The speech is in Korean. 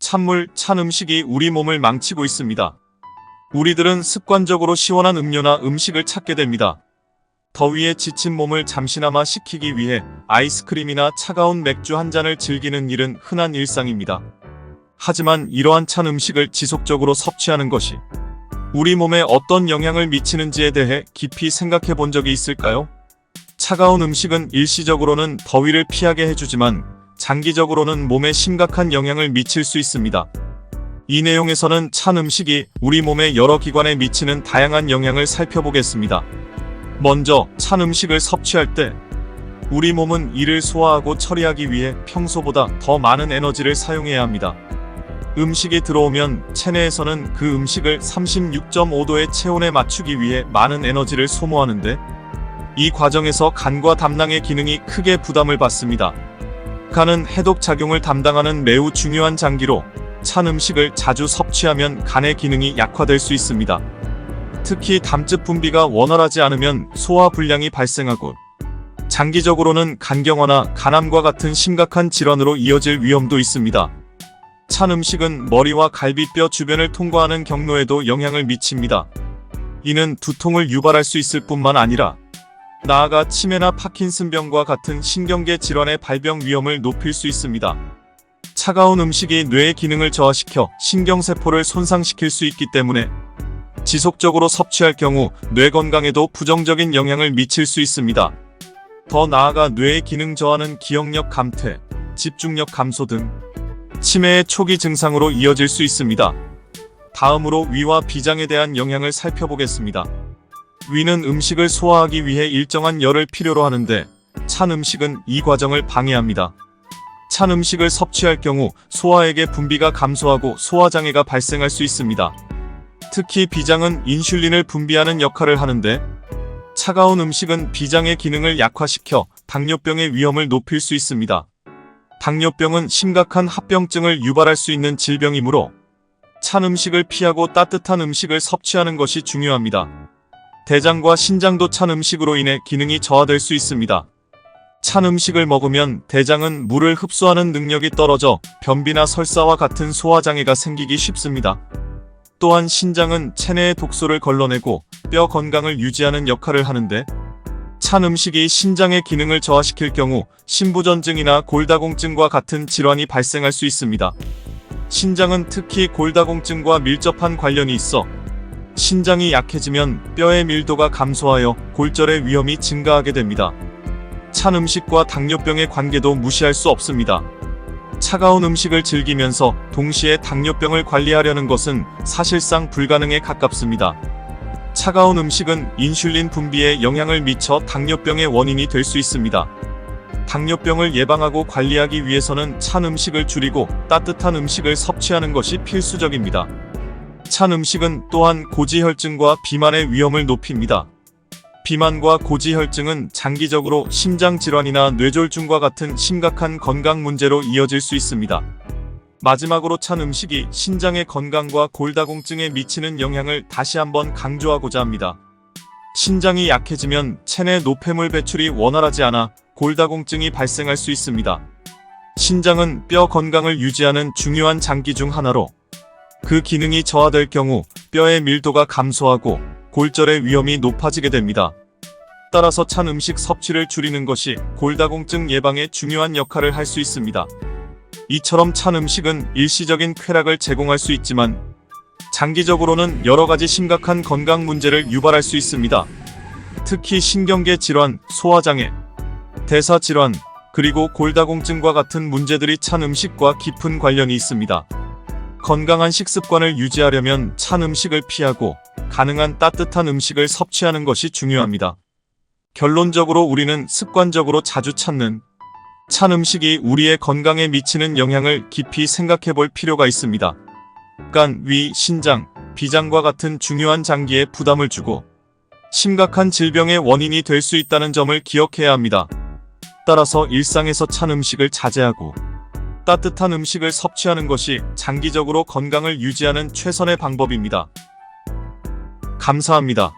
찬물, 찬 음식이 우리 몸을 망치고 있습니다. 우리들은 습관적으로 시원한 음료나 음식을 찾게 됩니다. 더위에 지친 몸을 잠시나마 식히기 위해 아이스크림이나 차가운 맥주 한 잔을 즐기는 일은 흔한 일상입니다. 하지만 이러한 찬 음식을 지속적으로 섭취하는 것이 우리 몸에 어떤 영향을 미치는지에 대해 깊이 생각해 본 적이 있을까요? 차가운 음식은 일시적으로는 더위를 피하게 해주지만 장기적으로는 몸에 심각한 영향을 미칠 수 있습니다. 이 내용에서는 찬 음식이 우리 몸의 여러 기관에 미치는 다양한 영향을 살펴보겠습니다. 먼저 찬 음식을 섭취할 때 우리 몸은 이를 소화하고 처리하기 위해 평소보다 더 많은 에너지를 사용해야 합니다. 음식이 들어오면 체내에서는 그 음식을 36.5도의 체온에 맞추기 위해 많은 에너지를 소모하는데 이 과정에서 간과 담낭의 기능이 크게 부담을 받습니다. 간은 해독 작용을 담당하는 매우 중요한 장기로 찬 음식을 자주 섭취하면 간의 기능이 약화될 수 있습니다. 특히 담즙 분비가 원활하지 않으면 소화 불량이 발생하고 장기적으로는 간경화나 간암과 같은 심각한 질환으로 이어질 위험도 있습니다. 찬 음식은 머리와 갈비뼈 주변을 통과하는 경로에도 영향을 미칩니다. 이는 두통을 유발할 수 있을 뿐만 아니라 나아가 치매나 파킨슨병과 같은 신경계 질환의 발병 위험을 높일 수 있습니다. 차가운 음식이 뇌의 기능을 저하시켜 신경세포를 손상시킬 수 있기 때문에 지속적으로 섭취할 경우 뇌 건강에도 부정적인 영향을 미칠 수 있습니다. 더 나아가 뇌의 기능 저하는 기억력 감퇴, 집중력 감소 등 치매의 초기 증상으로 이어질 수 있습니다. 다음으로 위와 비장에 대한 영향을 살펴보겠습니다. 위는 음식을 소화하기 위해 일정한 열을 필요로 하는데 찬 음식은 이 과정을 방해합니다. 찬 음식을 섭취할 경우 소화액의 분비가 감소하고 소화장애가 발생할 수 있습니다. 특히 비장은 인슐린을 분비하는 역할을 하는데 차가운 음식은 비장의 기능을 약화시켜 당뇨병의 위험을 높일 수 있습니다. 당뇨병은 심각한 합병증을 유발할 수 있는 질병이므로 찬 음식을 피하고 따뜻한 음식을 섭취하는 것이 중요합니다. 대장과 신장도 찬 음식으로 인해 기능이 저하될 수 있습니다. 찬 음식을 먹으면 대장은 물을 흡수하는 능력이 떨어져 변비나 설사와 같은 소화장애가 생기기 쉽습니다. 또한 신장은 체내의 독소를 걸러내고 뼈 건강을 유지하는 역할을 하는데 찬 음식이 신장의 기능을 저하시킬 경우 신부전증이나 골다공증과 같은 질환이 발생할 수 있습니다. 신장은 특히 골다공증과 밀접한 관련이 있어 신장이 약해지면 뼈의 밀도가 감소하여 골절의 위험이 증가하게 됩니다. 찬 음식과 당뇨병의 관계도 무시할 수 없습니다. 차가운 음식을 즐기면서 동시에 당뇨병을 관리하려는 것은 사실상 불가능에 가깝습니다. 차가운 음식은 인슐린 분비에 영향을 미쳐 당뇨병의 원인이 될 수 있습니다. 당뇨병을 예방하고 관리하기 위해서는 찬 음식을 줄이고 따뜻한 음식을 섭취하는 것이 필수적입니다. 찬 음식은 또한 고지혈증과 비만의 위험을 높입니다. 비만과 고지혈증은 장기적으로 심장질환이나 뇌졸중과 같은 심각한 건강 문제로 이어질 수 있습니다. 마지막으로 찬 음식이 신장의 건강과 골다공증에 미치는 영향을 다시 한번 강조하고자 합니다. 신장이 약해지면 체내 노폐물 배출이 원활하지 않아 골다공증이 발생할 수 있습니다. 신장은 뼈 건강을 유지하는 중요한 장기 중 하나로 그 기능이 저하될 경우 뼈의 밀도가 감소하고 골절의 위험이 높아지게 됩니다. 따라서 찬 음식 섭취를 줄이는 것이 골다공증 예방에 중요한 역할을 할 수 있습니다. 이처럼 찬 음식은 일시적인 쾌락을 제공할 수 있지만 장기적으로는 여러 가지 심각한 건강 문제를 유발할 수 있습니다. 특히 신경계 질환, 소화장애, 대사질환, 그리고 골다공증과 같은 문제들이 찬 음식과 깊은 관련이 있습니다. 건강한 식습관을 유지하려면 찬 음식을 피하고 가능한 따뜻한 음식을 섭취하는 것이 중요합니다. 결론적으로 우리는 습관적으로 자주 찾는 찬 음식이 우리의 건강에 미치는 영향을 깊이 생각해 볼 필요가 있습니다. 간, 위, 신장, 비장과 같은 중요한 장기에 부담을 주고 심각한 질병의 원인이 될 수 있다는 점을 기억해야 합니다. 따라서 일상에서 찬 음식을 자제하고 따뜻한 음식을 섭취하는 것이 장기적으로 건강을 유지하는 최선의 방법입니다. 감사합니다.